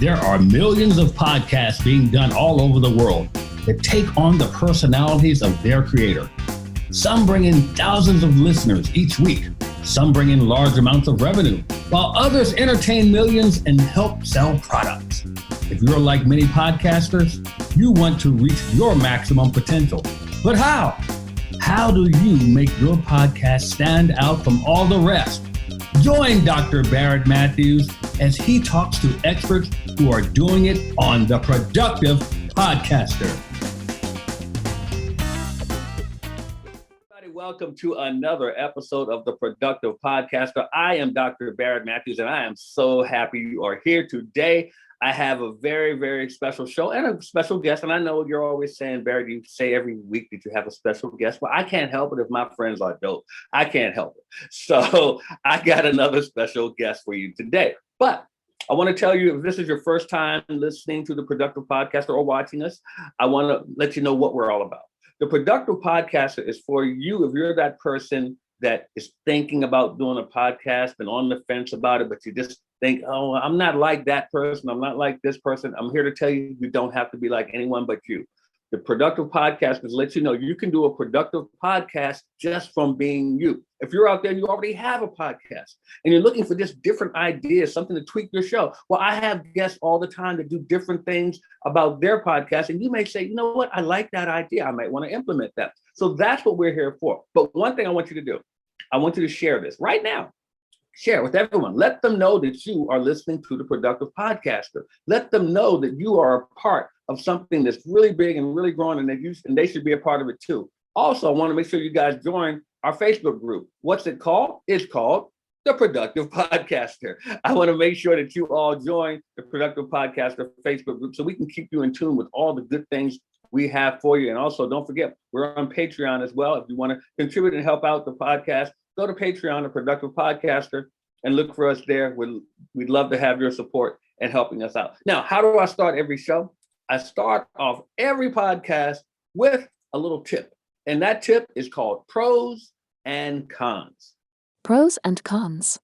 There are millions of podcasts being done all over the world that take on the personalities of their creator. Some bring in thousands of listeners each week. Some bring in large amounts of revenue, while others entertain millions and help sell products. If you're like many podcasters, you want to reach your maximum potential. But how? How do you make your podcast stand out from all the rest? Join Dr. Barrett Matthews as he talks to experts who are doing it on The Productive Podcaster. Welcome to another episode of The Productive Podcaster. I am Dr. Barrett Matthews, and I am so happy you are here today. I have a very, very special show and a special guest. And I know you're always saying, Barrett, you say every week that you have a special guest. Well, I can't help it if my friends are dope. I can't help it. So I got another special guest for you today. But I want to tell you, if this is your first time listening to The Productive Podcaster or watching us, I want to let you know what we're all about. The Productive Podcaster is for you if you're that person that is thinking about doing a podcast and on the fence about it, but you just think, oh, I'm not like that person. I'm not like this person. I'm here to tell you, you don't have to be like anyone but you. The Productive Podcasters let you know you can do a productive podcast just from being you. If you're out there and you already have a podcast and you're looking for just different ideas, something to tweak your show. Well, I have guests all the time that do different things about their podcast. And you may say, you know what? I like that idea. I might want to implement that. So that's what we're here for. But one thing I want you to do, I want you to share this right now. Share with everyone. Let them know that you are listening to The Productive Podcaster. Let them know that you are a part of something that's really big and really growing, and they should be a part of it too. Also, I want to make sure you guys join our Facebook group. What's it called? It's called The Productive Podcaster. I want to make sure that you all join The Productive Podcaster Facebook group so we can keep you in tune with all the good things we have for you. And also, don't forget, we're on Patreon as well. If you want to contribute and help out the podcast, go to Patreon, The Productive Podcaster, and look for us there. We'd love to have your support and helping us out. Now, how do I start every show? I start off every podcast with a little tip. And that tip is called pros and cons. Pros and cons.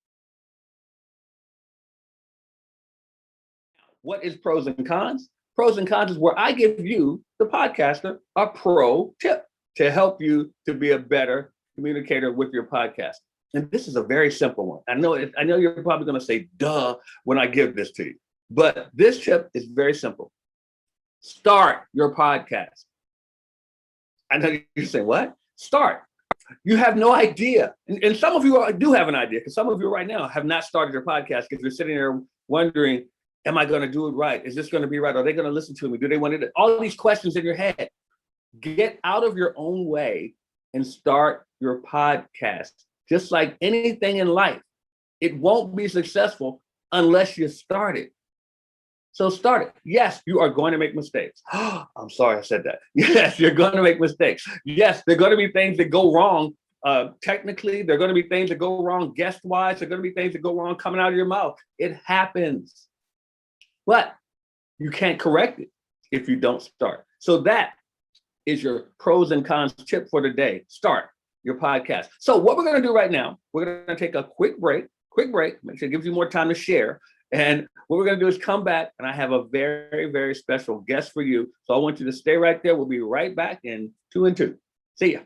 What is pros and cons? Pros and cons is where I give you, the podcaster, a pro tip to help you to be a better communicator with your podcast. And this is a very simple one. I know you're probably going to say, duh, when I give this to you. But this tip is very simple. Start your podcast. I know you're saying, what? Start. You have no idea. And some of you do have an idea, because some of you right now have not started your podcast because you're sitting there wondering, am I going to do it right? Is this going to be right? Are they going to listen to me? Do they want to? All these questions in your head. Get out of your own way and start your podcast. Just like anything in life, it won't be successful unless you start it. So start it. Yes, you are going to make mistakes. I'm sorry I said that. Yes, you're going to make mistakes. Yes, there are going to be things that go wrong. Technically, there are going to be things that go wrong guest-wise. There are going to be things that go wrong coming out of your mouth. It happens. But you can't correct it if you don't start. So that is your pros and cons tip for the day. Start your podcast. So what we're going to do right now, we're going to take a quick break, make sure it gives you more time to share. And what we're going to do is come back, and I have a very, very special guest for you. So I want you to stay right there. We'll be right back in 2 and 2. See ya.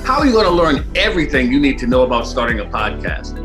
How are you going to learn everything you need to know about starting a podcast?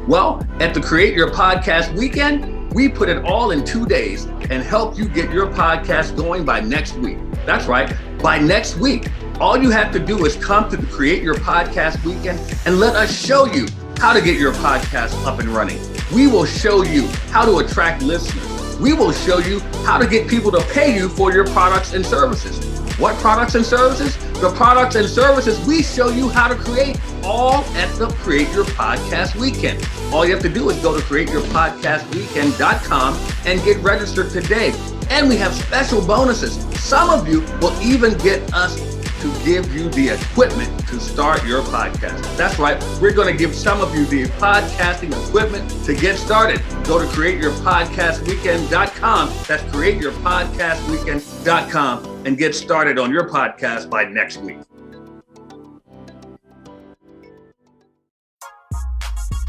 Well, at the Create Your Podcast Weekend, we put it all in 2 days and help you get your podcast going by next week. That's right, by next week. All you have to do is come to the Create Your Podcast Weekend and let us show you how to get your podcast up and running. We will show you how to attract listeners. We will show you how to get people to pay you for your products and services. What products and services? The products and services we show you how to create, all at the Create Your Podcast Weekend. All you have to do is go to createyourpodcastweekend.com and get registered today. And we have special bonuses. Some of you will even get us to give you the equipment to start your podcast. That's right. We're going to give some of you the podcasting equipment to get started. Go to createyourpodcastweekend.com. That's createyourpodcastweekend.com and get started on your podcast by next week.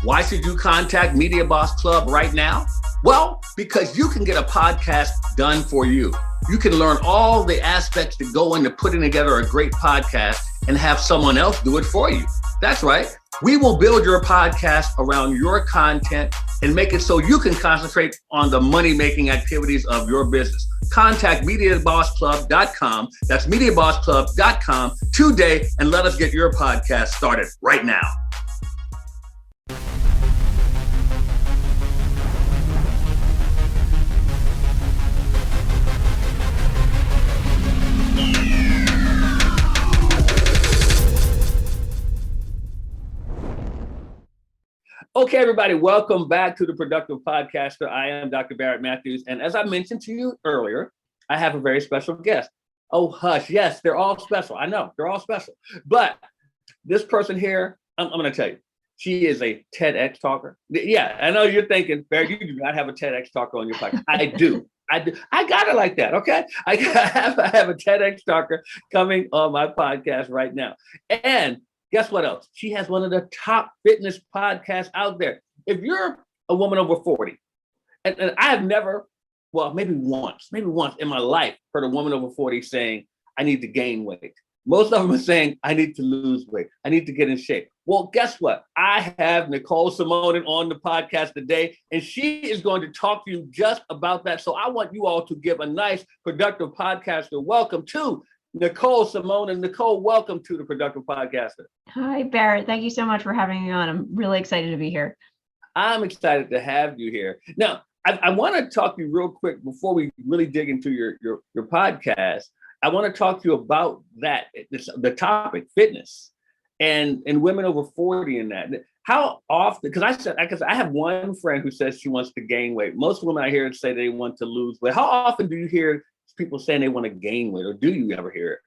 Why should you contact Media Boss Club right now? Well, because you can get a podcast done for you. You can learn all the aspects that go into putting together a great podcast and have someone else do it for you. That's right. We will build your podcast around your content and make it so you can concentrate on the money-making activities of your business. Contact MediaBossClub.com. That's MediaBossClub.com today and let us get your podcast started right now. Okay, everybody, welcome back to the Productive Podcaster. I am Dr. Barrett Matthews. And as I mentioned to you earlier, I have a very special guest. Oh, hush. Yes, they're all special. I know they're all special. But this person here, I'm going to tell you, she is a TEDx talker. Yeah, I know you're thinking, Barrett, you do not have a TEDx talker on your podcast. I do. I got it like that, okay? I have a TEDx talker coming on my podcast right now. And guess what else? She has one of the top fitness podcasts out there. If you're a woman over 40, and I have never, well, maybe once in my life, heard a woman over 40 saying, I need to gain weight. Most of them are saying, I need to lose weight. I need to get in shape. Well, guess what? I have Nicole Simonin on the podcast today, and she is going to talk to you just about that. So I want you all to give a nice, productive podcaster welcome to Nicole Simonin. Nicole, welcome to the Productive Podcaster. Hi, Barrett. Thank you so much for having me on. I'm really excited to be here. I'm excited to have you here. Now, I want to talk to you real quick before we really dig into your podcast. I want to talk to you about that, the topic, fitness, and women over 40 in that. How often, because I have one friend who says she wants to gain weight. Most women I hear say they want to lose weight. How often do you hear people saying they want to gain weight, or do you ever hear it?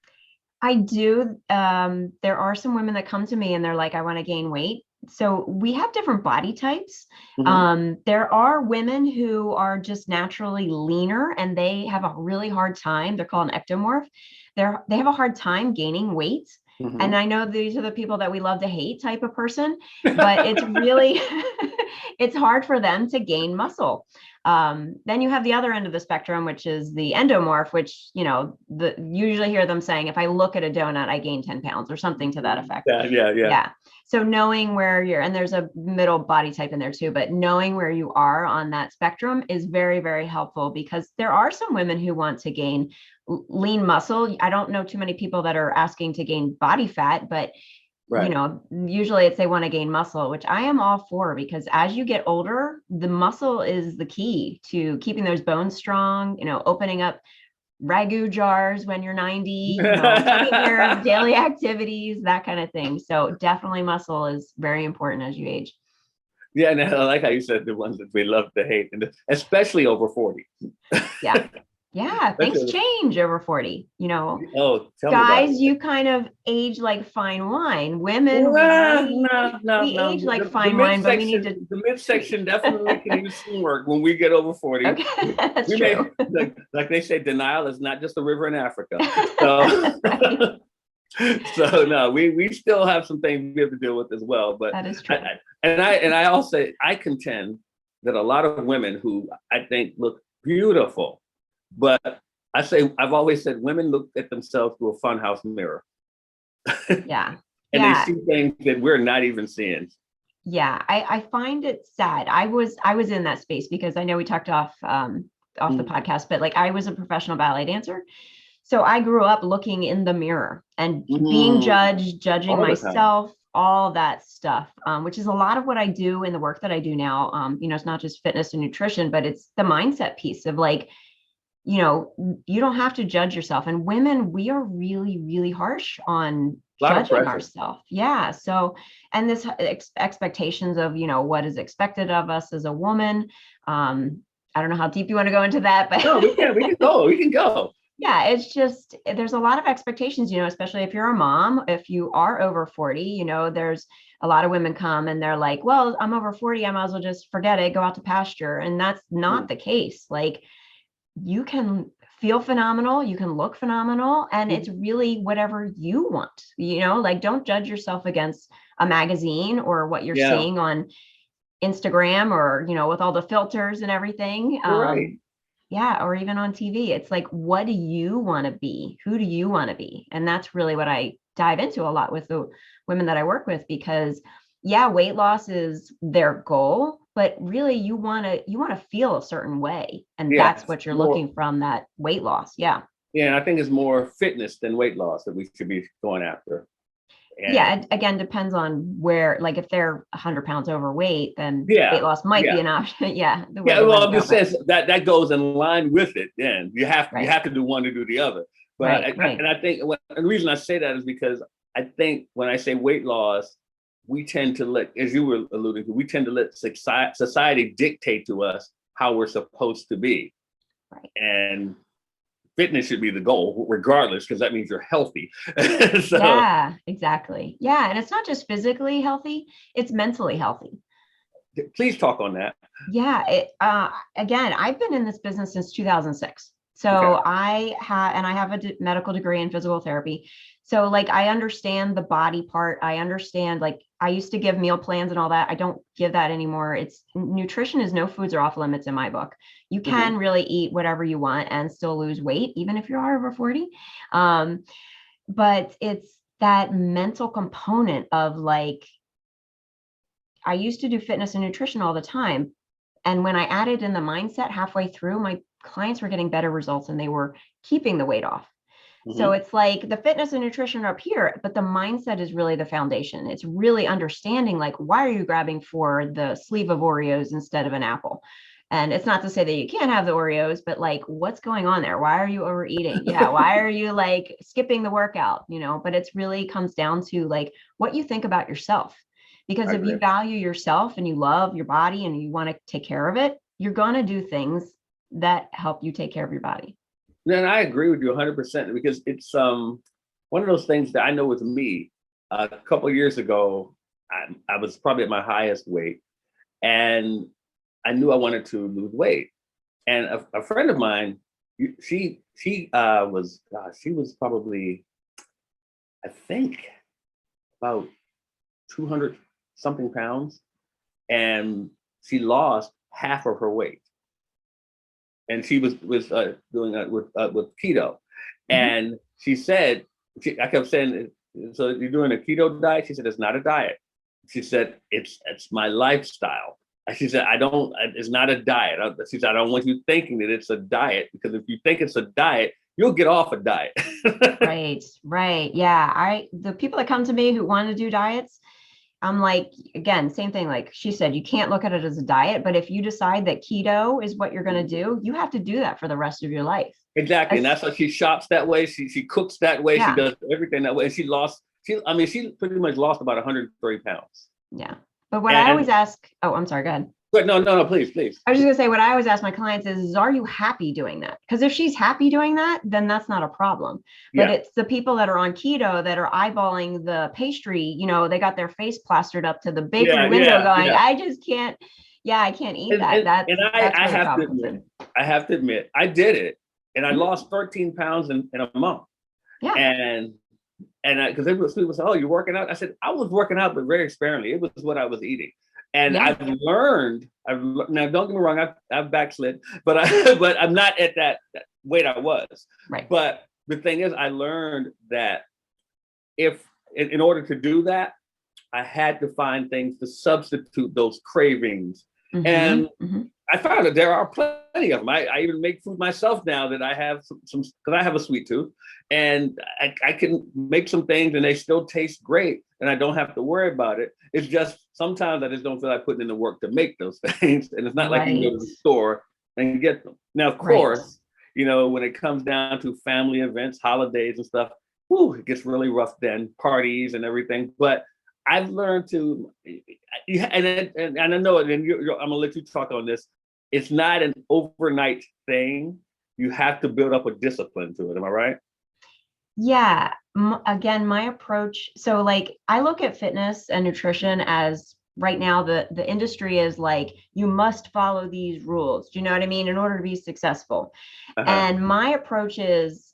I do. There are some women that come to me and they're like, I want to gain weight. So we have different body types. Mm-hmm. There are women who are just naturally leaner and they have a really hard time. They're called an ectomorph. They have a hard time gaining weight. Mm-hmm. And I know these are the people that we love to hate type of person, but it's really, it's hard for them to gain muscle. Then you have the other end of the spectrum, which is the endomorph, which, usually hear them saying, if I look at a donut, I gain 10 pounds or something to that effect. Yeah. So knowing where and there's a middle body type in there too, but knowing where you are on that spectrum is very, very helpful because there are some women who want to gain lean muscle. I don't know too many people that are asking to gain body fat, but right. Usually it's they want to gain muscle, which I am all for because as you get older, the muscle is the key to keeping those bones strong, opening up ragu jars when you're 90, taking care of daily activities, that kind of thing. So definitely muscle is very important as you age. Yeah, and I like how you said the ones that we love to hate, and especially over 40. Yeah. Yeah, things change over 40. Oh, guys, you kind of age like fine wine. Women, we age like fine wine, but we need to. The midsection definitely can use some work when we get over 40. Okay, that's true. Like they say, denial is not just a river in Africa. So, so no, we still have some things we have to deal with as well. But that is true. I also contend that a lot of women who I think look beautiful. But I've always said women look at themselves through a funhouse mirror. Yeah. And they see things that we're not even seeing. Yeah, I find it sad. I was in that space because I know we talked off the podcast, but like I was a professional ballet dancer. So I grew up looking in the mirror and being judging myself, all that stuff, which is a lot of what I do in the work that I do now. It's not just fitness and nutrition, but it's the mindset piece of like, you don't have to judge yourself. And women, we are really, really harsh on judging ourselves. Yeah. So, and this expectations of, what is expected of us as a woman. I don't know how deep you want to go into that, but no, we can go. Yeah, it's just there's a lot of expectations, especially if you're a mom, if you are over 40, there's a lot of women come and they're like, well, I'm over 40, I might as well just forget it, go out to pasture. And that's not the case. Like you can feel phenomenal, you can look phenomenal, and it's really whatever you want, like don't judge yourself against a magazine or what you're seeing on Instagram or, with all the filters and everything. Right. Yeah, or even on TV. It's like, what do you want to be? Who do you want to be? And that's really what I dive into a lot with the women that I work with, because weight loss is their goal, but really you want to feel a certain way. And that's what you're looking from that weight loss. Yeah. Yeah, and I think it's more fitness than weight loss that we should be going after. And it again depends on where, like if they're 100 pounds overweight, then weight loss might be an option. Well, I'm just saying that goes in line with it. Then you have to do one to do the other. But and I think the reason I say that is because I think when I say weight loss, we tend to let, as you were alluding to, we tend to let society dictate to us how we're supposed to be. Right. And fitness should be the goal regardless, because that means you're healthy. Yeah, exactly. Yeah. And it's not just physically healthy, it's mentally healthy. Please talk on that. Yeah. Again, I've been in this business since 2006. So I have a medical degree in physical therapy. So like, I understand the body part. I understand, like, I used to give meal plans and all that. I don't give that anymore. Nutrition is no foods are off limits in my book. You can really eat whatever you want and still lose weight, even if you are over 40. But it's that mental component of like, I used to do fitness and nutrition all the time. And when I added in the mindset halfway through, my clients were getting better results and they were keeping the weight off. So it's like the fitness and nutrition are up here, but the mindset is really the foundation. It's really understanding, like, why are you grabbing for the sleeve of Oreos instead of an apple? And it's not to say that you can't have the Oreos, but like, what's going on there? Why are you overeating? Why are you like skipping the workout? But it's really comes down to like what you think about yourself. Because if you value yourself and you love your body and you want to take care of it, you're going to do things that help you take care of your body. And I agree with you 100%, because it's one of those things that I know with me. A couple of years ago, I was probably at my highest weight, and I knew I wanted to lose weight. And a friend of mine, she was probably, I think, about 200 something pounds, and she lost half of her weight. And she was doing it with keto, and she said, I kept saying, so you're doing a keto diet? She said, it's not a diet. She said, it's my lifestyle. And she said, it's not a diet. She said, I don't want you thinking that it's a diet, because if you think it's a diet, you'll get off a diet. Right. Yeah. The people that come to me who want to do diets, I'm like, again, same thing. Like she said, you can't look at it as a diet, but if you decide that keto is what you're going to do, you have to do that for the rest of your life. Exactly. And that's why she shops that way. She cooks that way. She does everything that way. And she pretty much lost about 130 pounds. Yeah. But what I always ask, I'm sorry, go ahead. But no, please. I was just gonna say, what I always ask my clients is are you happy doing that? Because if she's happy doing that, then that's not a problem. But it's the people that are on keto that are eyeballing the pastry, they got their face plastered up to the bakery window going, I just can't, I can't eat that. I have to admit, I did it, and I lost 13 pounds in a month. Yeah. And because people say, oh, you're working out? I said, I was working out, but very sparingly. It was what I was eating. And I've learned, now don't get me wrong, I've backslid, but I'm not at that weight I was. Right. But the thing is, I learned that if, in order to do that, I had to find things to substitute those cravings. And I found that there are plenty of them. I even make food myself now that I have some because I have a sweet tooth, and I can make some things and they still taste great, and I don't have to worry about it. It's just sometimes I just don't feel like putting in the work to make those things, and it's not like you go to the store and get them. Now, of course, when it comes down to family events, holidays and stuff, it gets really rough then, parties and everything. But I've learned to, and I know, and I'm gonna let you talk on this. It's not an overnight thing. you have to build up a discipline to it. Am I right? Yeah. Again, my approach. So like I look at fitness and nutrition as right now the industry is like you must follow these rules. Do you know what I mean? In order to be successful. Uh-huh. And my approach is,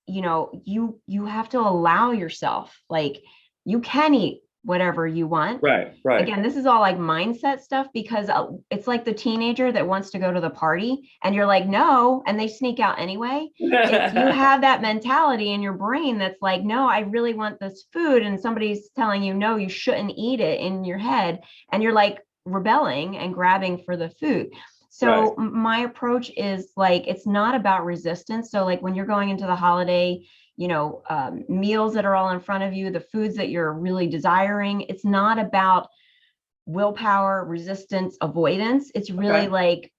you have to allow yourself, like you can eat whatever you want. Right, right. Again, this is all like mindset stuff because it's like the teenager that wants to go to the party and you're like, no, and they sneak out anyway. If you have that mentality in your brain that's like, no, I really want this food, and somebody's telling you, no, you shouldn't eat it in your head, and you're like rebelling and grabbing for the food. So my approach is like, it's not about resistance. So like when you're going into the holiday, meals that are all in front of you, the foods that you're really desiring, it's not about willpower, resistance, avoidance. It's really like,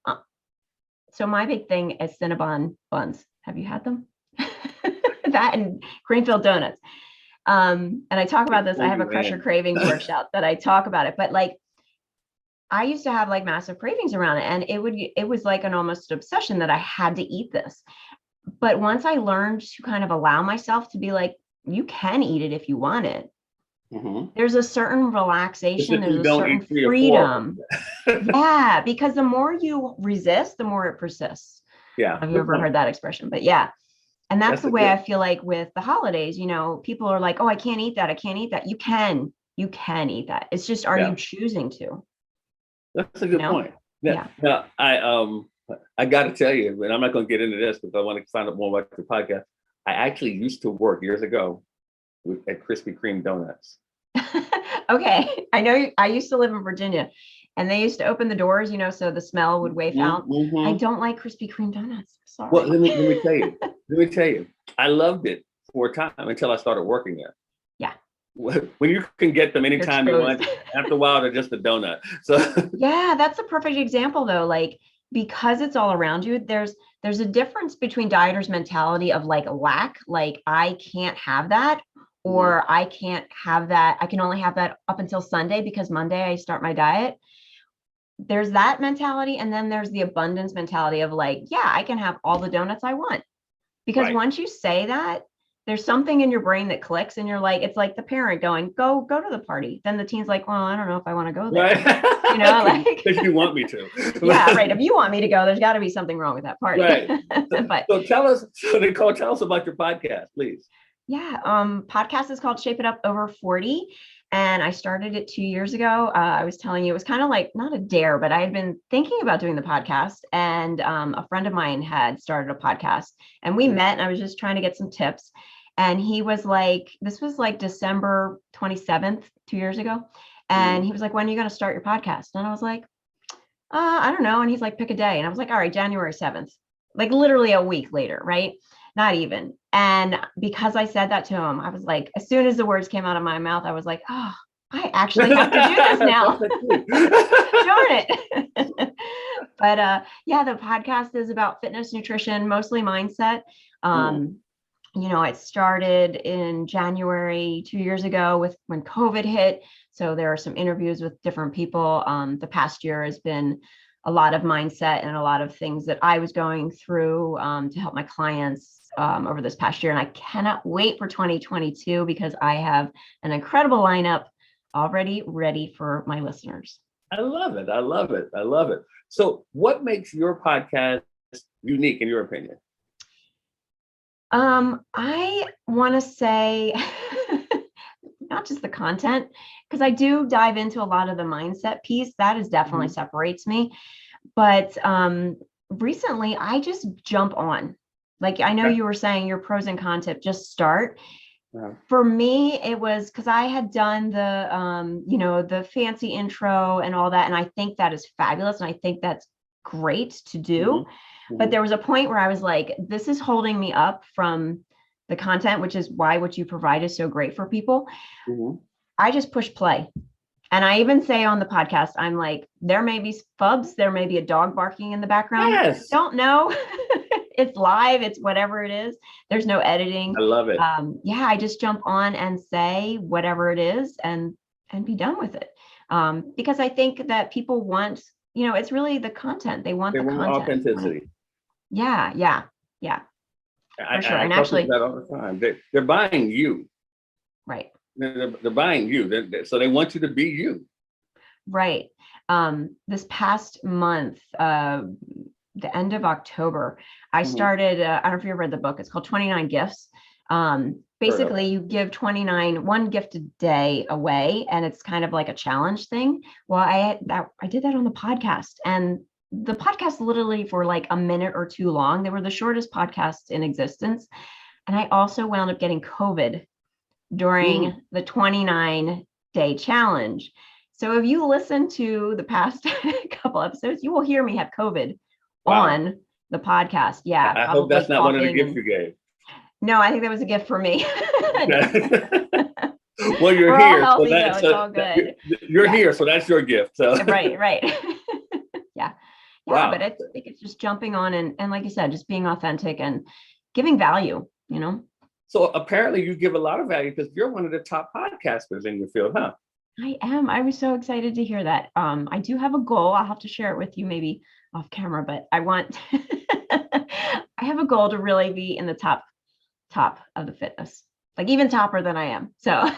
so my big thing is Cinnabon buns. Have you had them? That and Greenfield donuts. And I talk about this. I have a Crusher Cravings workshop that I talk about it, but like, I used to have like massive cravings around it, and it was like an almost obsession that I had to eat this. But once I learned to kind of allow myself to be like, you can eat it if you want it. Mm-hmm. There's a certain relaxation. There's a certain freedom. Yeah, because the more you resist, the more it persists. Yeah. Have you ever heard that expression? But yeah. And that's the way I feel like with the holidays, people are like, oh, I can't eat that. I can't eat that. You can eat that. It's just, are you choosing to? That's a good point. Yeah. Now, I got to tell you, and I'm not going to get into this because I want to find out more about your podcast. I actually used to work years ago at Krispy Kreme donuts. Okay. I know I used to live in Virginia, and they used to open the doors, so the smell would waft out. Mm-hmm. I don't like Krispy Kreme donuts. Sorry. Well, let me tell you. I loved it for a time until I started working there. Yeah. When you can get them anytime you want, after a while, they're just a donut. So yeah, that's a perfect example though. Like, because it's all around you, there's a difference between dieters' mentality of like lack, like I can't have that, or I can't have that. I can only have that up until Sunday because Monday I start my diet. There's that mentality. And then there's the abundance mentality of like, yeah, I can have all the donuts I want. Because once you say that, there's something in your brain that clicks and you're like, it's like the parent going, go to the party. Then the teen's like, well, I don't know if I want to go there. Right. Like if you want me to. Yeah, right. If you want me to go, there's got to be something wrong with that party. Right. So Nicole, tell us about your podcast, please. Yeah. Podcast is called Shape It Up Over 40. And I started it 2 years ago. I was telling you, it was kind of like not a dare, but I had been thinking about doing the podcast, and a friend of mine had started a podcast, and we met, and I was just trying to get some tips. And he was like, this was like December 27th, 2 years ago. And he was like, when are you going to start your podcast? And I was like, I don't know. And he's like, pick a day. And I was like, all right, January 7th, like literally a week later, right? Not even. And because I said that to him, I was like, as soon as the words came out of my mouth, I was like, oh, I actually have to do this now. Darn it. But yeah, the podcast is about fitness, nutrition, mostly mindset. It started in January 2 years ago when COVID hit. So there are some interviews with different people. The past year has been a lot of mindset and a lot of things that I was going through to help my clients over this past year. And I cannot wait for 2022 because I have an incredible lineup already ready for my listeners. I love it. So what makes your podcast unique in your opinion? I want to say not just the content, because I do dive into a lot of the mindset piece. That is definitely separates me. But recently I just jump on. Like, I know you were saying your pros and cons tip, just start. Yeah. For me, it was because I had done the fancy intro and all that. And I think that is fabulous. And I think that's great to do. But there was a point where I was like, this is holding me up from the content, which is why what you provide is so great for people. I just push play. And I even say on the podcast, I'm like, there may be fubs, there may be a dog barking in the background. Yes. Don't know. It's live. It's whatever it is. There's no editing. I love it. I just jump on and say whatever it is and be done with it. Because I think that people want, it's really the content. They want the content. Authenticity. Yeah. Yeah, I, for sure. I And tell people actually, that all the time. They're buying you. right. They're buying you. So they want you to be you. Right. This past month, the end of October, I started, I don't know if you ever read the book, it's called 29 Gifts. Basically, you give 1 gift a day away, and it's kind of like a challenge thing. Well, I did that on the podcast, and the podcast literally for like a minute or two long. They were the shortest podcasts in existence. And I also wound up getting COVID during the 29-day challenge. So if you listen to the past couple episodes, you will hear me have COVID on the podcast. Yeah. I hope that's not one of the gifts you gave. No, I think that was a gift for me. Well, you're We're here. all healthy, So though. It's all good. You're here, so that's your gift. So right. Yeah. Wow. But I think it's just jumping on and like you said, just being authentic and giving value, So apparently you give a lot of value because you're one of the top podcasters in your field, huh? I am. I was so excited to hear that. I do have a goal. I'll have to share it with you maybe off camera, but I want I have a goal to really be in the top of the fitness, like even topper than I am. So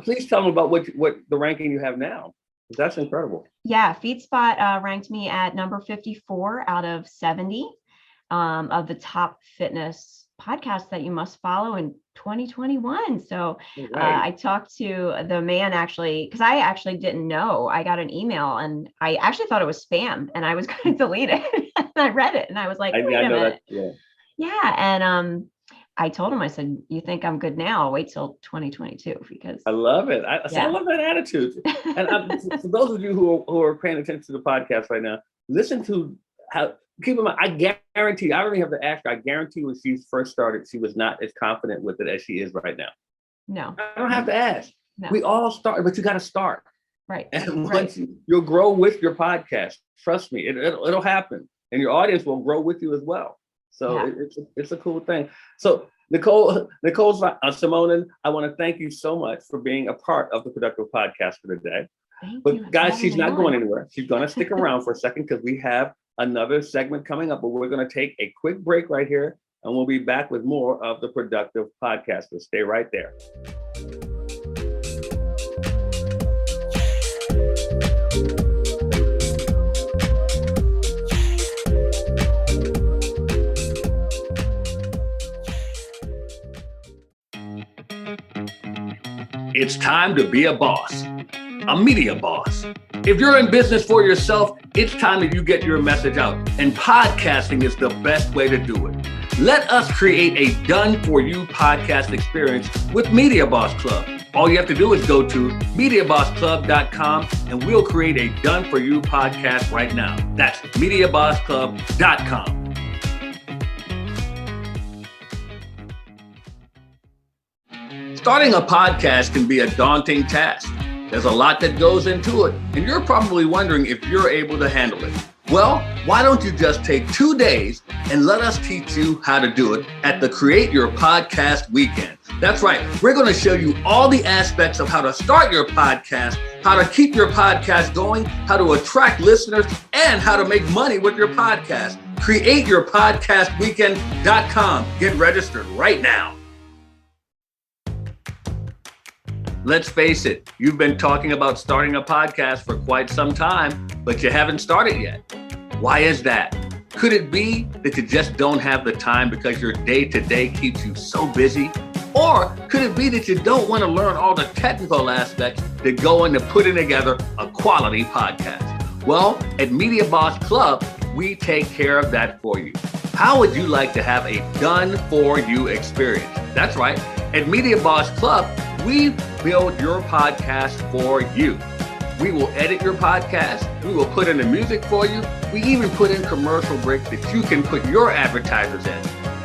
please tell them about what the ranking you have now. That's incredible. Yeah, FeedSpot ranked me at number 54 out of 70 of the top fitness podcasts that you must follow in 2021. So I talked to the man actually, because I actually didn't know. I got an email and I actually thought it was spam and I was going to delete it. And I read it and I was like, wait a minute. Yeah. And I told him, I said, you think I'm good now? I'll wait till 2022 because I love it. I love that attitude. And for those of you who are paying attention to the podcast right now, listen to how, keep in mind, I guarantee, I don't even have to ask her, I guarantee when she first started, she was not as confident with it as she is right now. No. I don't have to ask. No. We all start, but you got to start. Right. And once you'll grow with your podcast, trust me, it'll happen. And your audience will grow with you as well. So it's a cool thing. So Nicole Simonin, I want to thank you so much for being a part of the Productive Podcast for today. But guys, she's not going anywhere. She's going to stick around for a second because we have another segment coming up, but we're going to take a quick break right here and we'll be back with more of the Productive Podcast. So stay right there. It's time to be a boss, a media boss. If you're in business for yourself, it's time that you get your message out, and podcasting is the best way to do it. Let us create a done-for-you podcast experience with Media Boss Club. All you have to do is go to MediaBossClub.com and we'll create a done-for-you podcast right now. That's MediaBossClub.com. Starting a podcast can be a daunting task. There's a lot that goes into it, and you're probably wondering if you're able to handle it. Well, why don't you just take 2 days and let us teach you how to do it at the Create Your Podcast Weekend. That's right. We're going to show you all the aspects of how to start your podcast, how to keep your podcast going, how to attract listeners, and how to make money with your podcast. CreateYourPodcastWeekend.com. Get registered right now. Let's face it, you've been talking about starting a podcast for quite some time, but you haven't started yet. Why is that? Could it be that you just don't have the time because your day-to-day keeps you so busy? Or could it be that you don't want to learn all the technical aspects that go into putting together a quality podcast? Well, at Media Boss Club, we take care of that for you. How would you like to have a done-for-you experience? That's right. At Media Boss Club, we build your podcast for you. We will edit your podcast. We will put in the music for you. We even put in commercial breaks that you can put your advertisers in.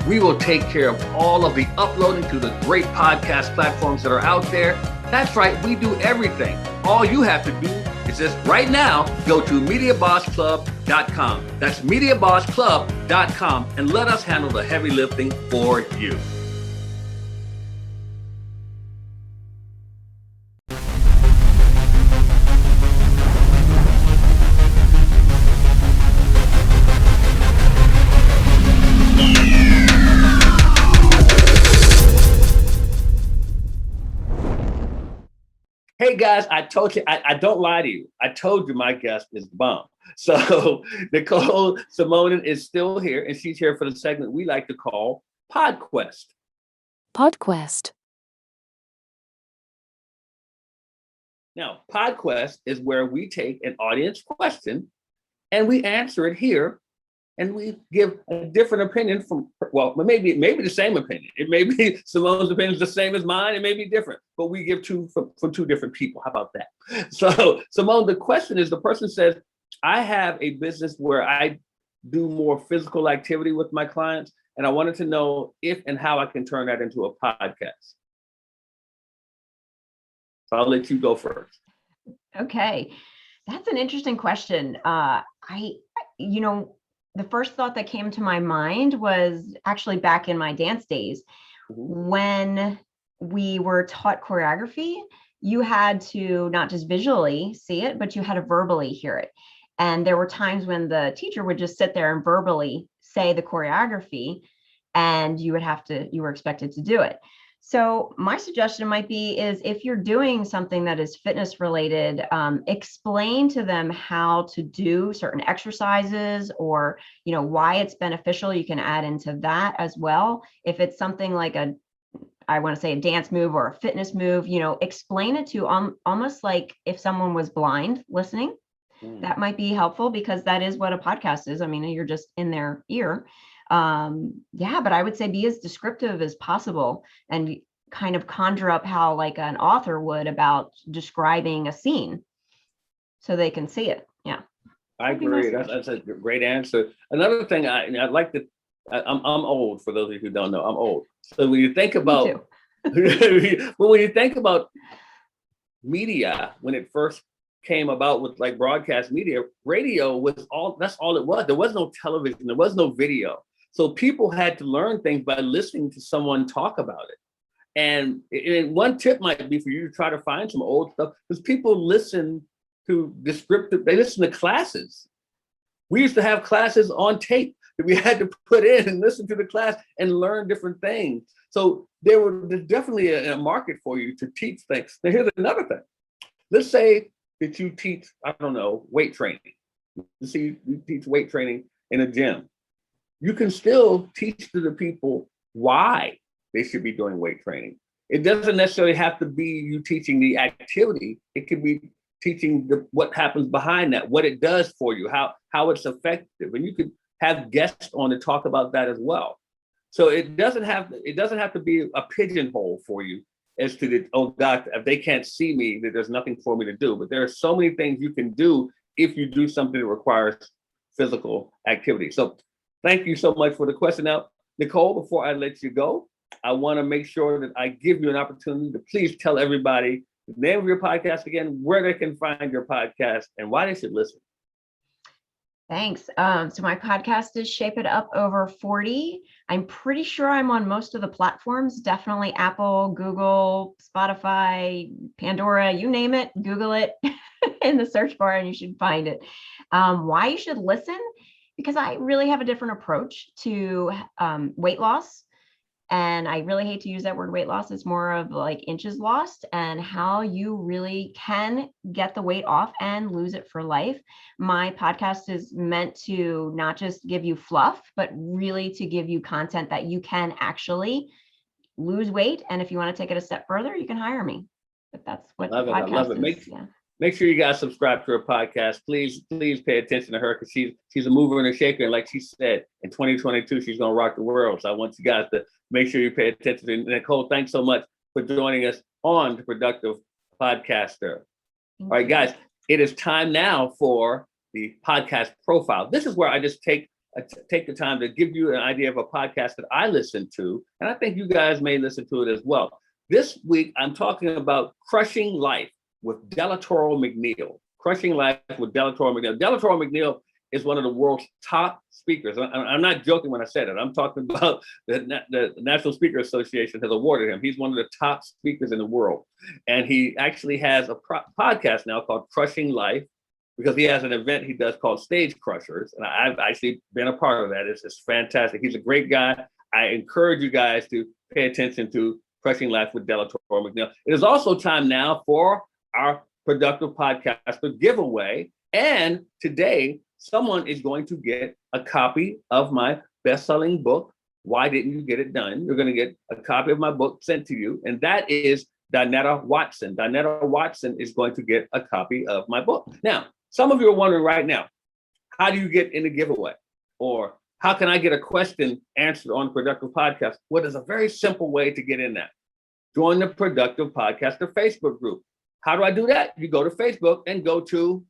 We will take care of all of the uploading to the great podcast platforms that are out there. That's right, we do everything. All you have to do is just right now go to MediaBossClub.com. That's MediaBossClub.com and let us handle the heavy lifting for you. Hey guys, I told you, I don't lie to you. I told you my guest is the bomb. So Nicole Simonin is still here, and she's here for the segment we like to call PodQuest. PodQuest. Now, PodQuest is where we take an audience question and we answer it here, and we give a different opinion from, well, maybe the same opinion. It may be Simone's opinion is the same as mine. It may be different, but we give two from two different people. How about that? So Simone, the question is, the person says, I have a business where I do more physical activity with my clients, and I wanted to know if and how I can turn that into a podcast. So I'll let you go first. Okay, that's an interesting question. The first thought that came to my mind was actually back in my dance days. When we were taught choreography, you had to not just visually see it, but you had to verbally hear it. And there were times when the teacher would just sit there and verbally say the choreography, and you were expected to do it. So my suggestion might be is if you're doing something that is fitness related, explain to them how to do certain exercises, or, why it's beneficial. You can add into that as well. If it's something like a dance move or a fitness move, explain it to almost like if someone was blind listening. That might be helpful, because that is what a podcast is. I mean, you're just in their ear. But I would say be as descriptive as possible and kind of conjure up how like an author would about describing a scene so they can see it. Yeah, I agree. That's a great answer. Another thing I'd like to, I'm old, for those of you who don't know, I'm old. So when you think about, when you think about media, when it first came about with like broadcast media, radio was that's all it was. There was no television, there was no video. So people had to learn things by listening to someone talk about it. And one tip might be for you to try to find some old stuff, because people listen to they listen to classes. We used to have classes on tape that we had to put in and listen to the class and learn different things. So there's definitely a market for you to teach things. Now here's another thing. Let's say that you teach, I don't know, weight training. You teach weight training in a gym. You can still teach to the people why they should be doing weight training. It doesn't necessarily have to be you teaching the activity. It could be teaching what happens behind that, what it does for you, how it's effective. And you could have guests on to talk about that as well. So it doesn't have to be a pigeonhole for you as to oh God, if they can't see me, that there's nothing for me to do. But there are so many things you can do if you do something that requires physical activity. So thank you so much for the question. Now, Nicole, before I let you go, I want to make sure that I give you an opportunity to please tell everybody the name of your podcast again, where they can find your podcast, and why they should listen. Thanks. So my podcast is Shape It Up Over 40. I'm pretty sure I'm on most of the platforms, definitely Apple, Google, Spotify, Pandora, you name it, Google it in the search bar and you should find it. Why you should listen? Because I really have a different approach to weight loss. And I really hate to use that word weight loss. It's more of like inches lost, and how you really can get the weight off and lose it for life. My podcast is meant to not just give you fluff, but really to give you content that you can actually lose weight. And if you want to take it a step further, you can hire me. But that's what the podcast is. Make sure you guys subscribe to her podcast. Please pay attention to her, because she's a mover and a shaker. And like she said, in 2022, she's going to rock the world. So I want you guys to make sure you pay attention. And Nicole, thanks so much for joining us on The Productive Podcaster. All right, guys, it is time now for the podcast profile. This is where I just take the time to give you an idea of a podcast that I listen to. And I think you guys may listen to it as well. This week, I'm talking about Crushing Life with Delatoro McNeil. Crushing Life with Delatoro McNeil. Delatoro McNeil is one of the world's top speakers. I'm not joking when I said it. I'm talking about the National Speaker Association has awarded him. He's one of the top speakers in the world. And he actually has a podcast now called Crushing Life, because he has an event he does called Stage Crushers. And I've actually been a part of that. It's fantastic. He's a great guy. I encourage you guys to pay attention to Crushing Life with Delatoro McNeil. It is also time now for our Productive Podcaster giveaway. And today, someone is going to get a copy of my best-selling book, Why Didn't You Get It Done? You're going to get a copy of my book sent to you, and that is Donetta Watson. Donetta Watson is going to get a copy of my book. Now, some of you are wondering right now, how do you get in the giveaway? Or how can I get a question answered on Productive Podcast? Well, there's a very simple way to get in that. Join the Productive Podcaster Facebook group. How do I do that? You go to Facebook and go to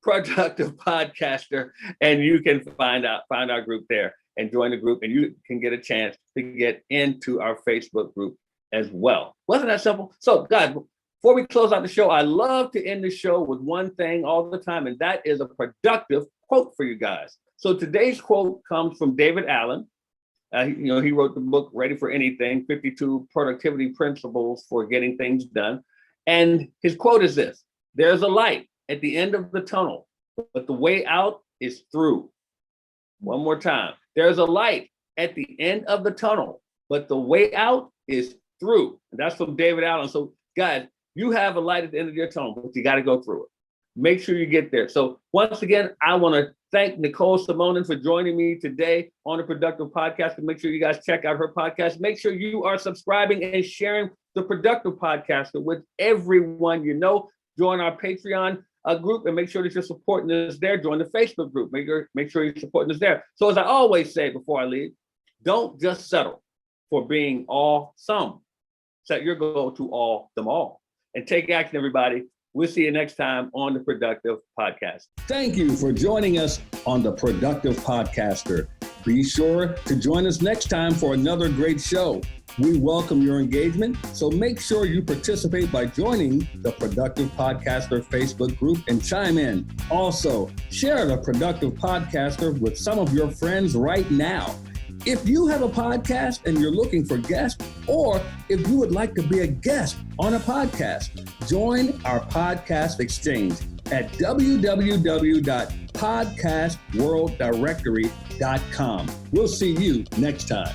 Productive Podcaster, and you can find our group there and join the group, and you can get a chance to get into our Facebook group as well. Wasn't that simple? So, guys, before we close out the show, I love to end the show with one thing all the time, and that is a productive quote for you guys. So today's quote comes from David Allen. He wrote the book Ready for Anything, 52 Productivity Principles for Getting Things Done. And his quote is this: there's a light at the end of the tunnel, but the way out is through. One more time. There's a light at the end of the tunnel, but the way out is through. And that's from David Allen. So guys, you have a light at the end of your tunnel, but you got to go through it. Make sure you get there. So once again, I want to thank Nicole Simonin for joining me today on the Productive Podcast. And make sure you guys check out her podcast. Make sure you are subscribing and sharing the Productive Podcaster with everyone you know. Join our Patreon group and make sure that you're supporting us there. Join the Facebook group. Make sure you're supporting us there. So as I always say before I leave, don't just settle for being awesome. Set your goal to all them all. And take action, everybody. We'll see you next time on the Productive Podcast. Thank you for joining us on the Productive Podcaster. Be sure to join us next time for another great show. We welcome your engagement, so make sure you participate by joining the Productive Podcaster Facebook group and chime in. Also, share the Productive Podcaster with some of your friends right now. If you have a podcast and you're looking for guests, or if you would like to be a guest on a podcast, join our podcast exchange at www.podcastworlddirectory.com. We'll see you next time.